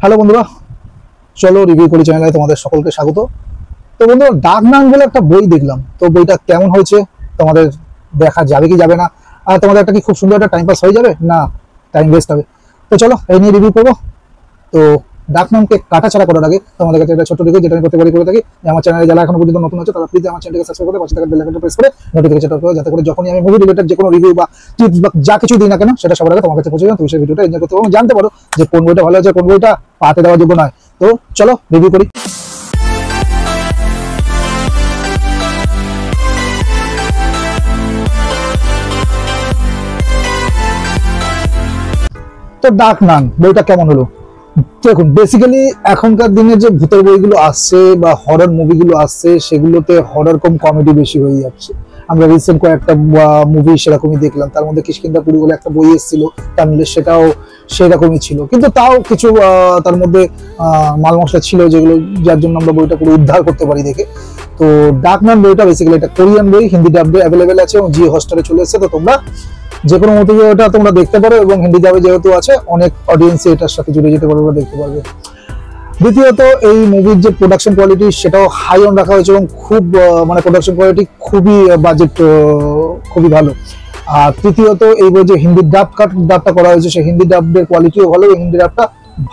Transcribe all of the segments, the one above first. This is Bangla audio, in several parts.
হ্যালো বন্ধুরা, চলো রিভিউ করি চ্যানেলে তোমাদের সকলকে স্বাগত। তো বন্ধুরা, ডার্ক নান বলে একটা বই দেখলাম, তো বইটা কেমন হয়েছে তোমাদের দেখা যাবে কি যাবে না, আর তোমাদের একটা কি খুব সুন্দর একটা টাইম পাস হয়ে যাবে না টাইম ওয়েস্ট হবে। তো চলো এই নিয়ে রিভিউ করবো। তো ডার্ক নানকে কাটাছাড়া করার আগে তোমাদের কাছে একটা ছোট রিভিউ যেটা আমি প্রত্যেকবারই করে থাকি, যে আমার চ্যানেলে যারা এখনো পর্যন্ত নতুন আছে তারা প্লিজ আমার চ্যানেলকে সাবস্ক্রাইব করে পাশে থাকা বেল আইকনটা প্রেস করে নোটিফিকেশন অন করো, যাতে করে যখনই আমি মুভি রিলেটেড যে কোনো রিভিউ বা টিপস বা যা কিছু দিই না কেন সেটা সবার আগে তোমার কাছে পৌঁছে যাবে। তুমি সেই ভিডিওটা এনজয় করতে পারো, জানতে পারো যে কোন বইটা ভালো আছে, কোন বইটা পাতে দেওয়ার যোগ্য নয়। তো চলো রিভিউ করি। তো ডার্ক নান বইটা কেমন হলো? দেখুন, বেসিক্যালি এখনকার দিনে যে ভূতের বইগুলো আসছে বা হরর মুভিগুলো আসছে, সেগুলোতে হরর কম কমেডি বেশি হয়ে যাচ্ছে। আমরা রিসেন্ট কয়েকটা মুভি সেরকমই দেখলাম, তার মধ্যে কিষ্কিন্ধাপুরী বলে একটা বই এসেছিল তামিলের, সেটাও সেরকমই ছিল, কিন্তু তাও কিছু তার মধ্যে মাল মশলা ছিল যেগুলো, যার জন্য আমরা বইটা পুরো উদ্ধার করতে পারি দেখে। তো ডার্ক নান বইটা বেসিক্যালি একটা কোরিয়ান বই, হিন্দি ডাবে অ্যাভেলেবেল আছে এবং জিও হটস্টারে চলে এসেছে। তো তোমরা যে কোনো মতো ওটা তোমরা দেখতে পারো, এবং হিন্দি যাবে যেহেতু আছে, অনেক অডিয়েন্স এটার সাথে জুড়ে যেতে পারবে বা দেখতে পারবে। দ্বিতীয়ত, এই মুভির যে প্রোডাকশন কোয়ালিটি সেটাও হাই অন রাখা হয়েছে এবং খুব মানে প্রোডাকশন কোয়ালিটি খুবই বাজেট খুবই ভালো। আর তৃতীয়ত, এই বই যে হিন্দি ডাবটা করা হয়েছে, সেই হিন্দি ডাবের কোয়ালিটিও ভালো, হিন্দি ডাবটা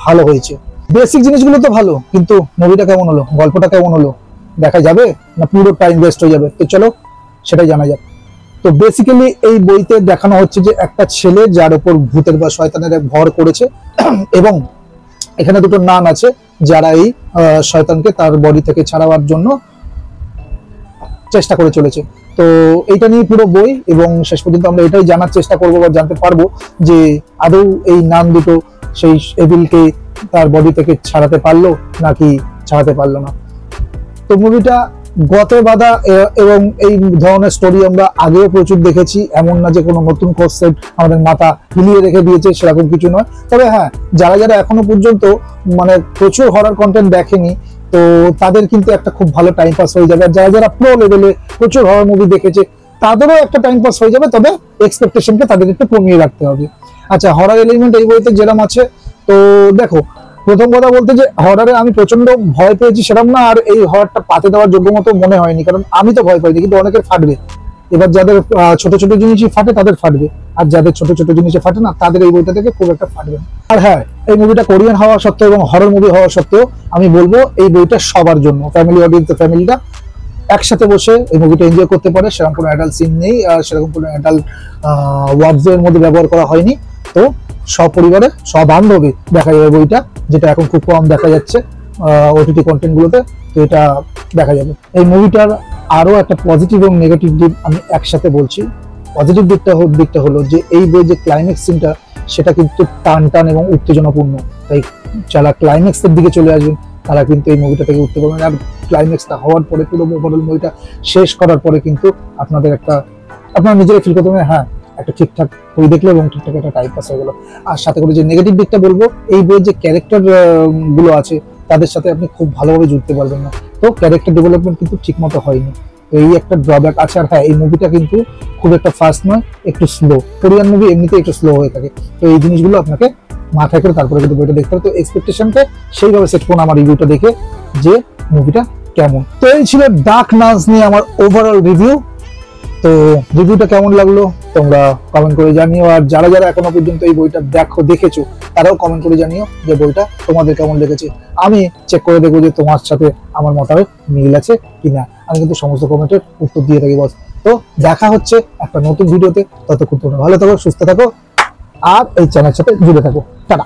ভালো হয়েছে। বেসিক জিনিসগুলো তো ভালো, কিন্তু মুভিটা কেমন হলো, গল্পটা কেমন হলো, দেখা যাবে না পুরো টাইম ওয়েস্ট হয়ে যাবে? তো চলো সেটাই জানা যাক। তো বেসিক্যালি এই বইতে দেখানো হচ্ছে যে একটা ছেলে যার উপর ভূতের বা শয়তানের ভর করেছে, এবং এখানে দুটো নান আছে যারা এই শয়তানকে তার বডি থেকে ছাড়াবার জন্য চেষ্টা করে চলেছে। তো এইটা নিয়ে পুরো বই, এবং শেষ পর্যন্ত আমরা এটাই জানার চেষ্টা করবো বা জানতে পারবো যে আদৌ এই নান দুটো সেই এভিলকে তার বডি থেকে ছাড়াতে পারলো নাকি ছাড়াতে পারলো না। তো মুভিটা গতে বাঁধা, এবং এই ধরনের স্টোরি আমরা আগেও প্রচুর দেখেছি, এমন না যে কোনো নতুন কনসেপ্ট আমাদের মাথা হিলিয়ে রেখে দিয়েছে, সেরকম কিছু নয়। তবে হ্যাঁ, যারা যারা এখনো পর্যন্ত মানে প্রচুর হরর কন্টেন্ট দেখেনি, তো তাদের কিন্তু একটা খুব ভালো টাইম পাস হয়ে যাবে। আর যারা যারা প্রো লেভেলে প্রচুর হরর মুভি দেখেছে, তাদেরও একটা টাইম পাস হয়ে যাবে, তবে এক্সপেকটেশনকে তাদের একটু কমিয়ে রাখতে হবে। আচ্ছা, হরর এলিমেন্ট এই বইতে যেরকম আছে, তো দেখো, প্রথম কথা বলতে যে হররে আমি প্রচন্ড ভয় পেয়েছি সেরকম না, আর এই হররটা পাতে দেওয়ার যোগ্য মতো মনে হয়নি, কারণ আমি তো ভয় পাইনি, কিন্তু অনেকের ফাটবে। এবার যাদের ছোট ছোট জিনিসই ফাটে তাদের ফাটবে, আর যাদের ছোট ছোট জিনিসে ফাটে না তাদের এই বইটা থেকে খুব একটা ফাটবে না। আর হ্যাঁ, এই মুভিটা কোরিয়ান হওয়া সত্ত্বেও এবং হরর মুভি হওয়া সত্ত্বেও আমি বলবো এই বইটা সবার জন্য, ফ্যামিলি অডিয়েন্স, ফ্যামিলিটা একসাথে বসে এই মুভিটা এনজয় করতে পারে। সেরকম কোনো অ্যাডাল্ট সিন নেই, আর সেরকম কোনো অ্যাডাল্ট ওয়ার্ডস এর মধ্যে ব্যবহার করা হয়নি। তো সপরিবারে সবান্ধবে দেখা যাবে বইটা, যেটা এখন খুব কম দেখা যাচ্ছে ওটিটি কন্টেন্ট গুলোতে। তো এটা দেখা যাবে। এই মুভিটার আরো একটা পজিটিভ এবং নেগেটিভ দিক আমি একসাথে বলছি। পজিটিভ দিকটা হলো যে এই বই যে ক্লাইম্যাক্স সিনটা, সেটা কিন্তু টান টান এবং উত্তেজনাপূর্ণ। তাই যারা ক্লাইম্যাক্সের দিকে চলে আসবেন তারা কিন্তু এই মুভিটা থেকে উঠতে পারবেন। আর ক্লাইম্যাক্সটা হওয়ার পরে, পুরো ওভারঅল মুভিটা শেষ করার পরে কিন্তু আপনাদের আপনারা নিজেরাই ফিল করতে পারবেন, হ্যাঁ একটা ঠিকঠাক বই দেখলো এবং ঠিকঠাক একটা টাইম পাস হয়ে গেল। আর সাথে করে যে নেগেটিভ দিকটা বলবো, এই বইয়ের যে ক্যারেক্টার গুলো আছে তাদের সাথে আপনি খুব ভালোভাবে জুড়তে পারবেন না। তো ক্যারেক্টার ডেভেলপমেন্ট কিন্তু ঠিক মতো হয়নি, তো এই একটা ড্রব্যাক আছে। আর হ্যাঁ, এই মুভিটা কিন্তু খুব একটা ফাস্ট নয়, একটু স্লো। কোরিয়ান মুভি এমনিতে একটু স্লো হয়ে থাকে, তো এই জিনিসগুলো আপনাকে মাথায় করে তারপরে কিন্তু বইটা দেখতে হবে। তো এক্সপেকটেশনকে সেইভাবে সেট করুন আমার রিভিউটা দেখে, যে মুভিটা কেমন। তো এই ছিল ডার্ক নান নিয়ে আমার ওভারঅল রিভিউ। তো রিভিউটা কেমন লাগলো তোমরা কমেন্ট করে জানিও, আর যারা যারা এখনো পর্যন্ত এই বইটা দেখেছো তারাও কমেন্ট করে জানিও যে বইটা তোমাদের কেমন লেগেছে। আমি চেক করে দেখবো যে তোমার সাথে আমার মতামত মিল আছে কিনা। আমি কিন্তু সমস্ত কমেন্টের উত্তর দিয়ে থাকি বস। তো দেখা হচ্ছে একটা নতুন ভিডিওতে, ততক্ষণ তোমরা ভালো থাকো, সুস্থ থাকো, আর এই চ্যানেলের সাথে জুড়ে থাকো। টাটা।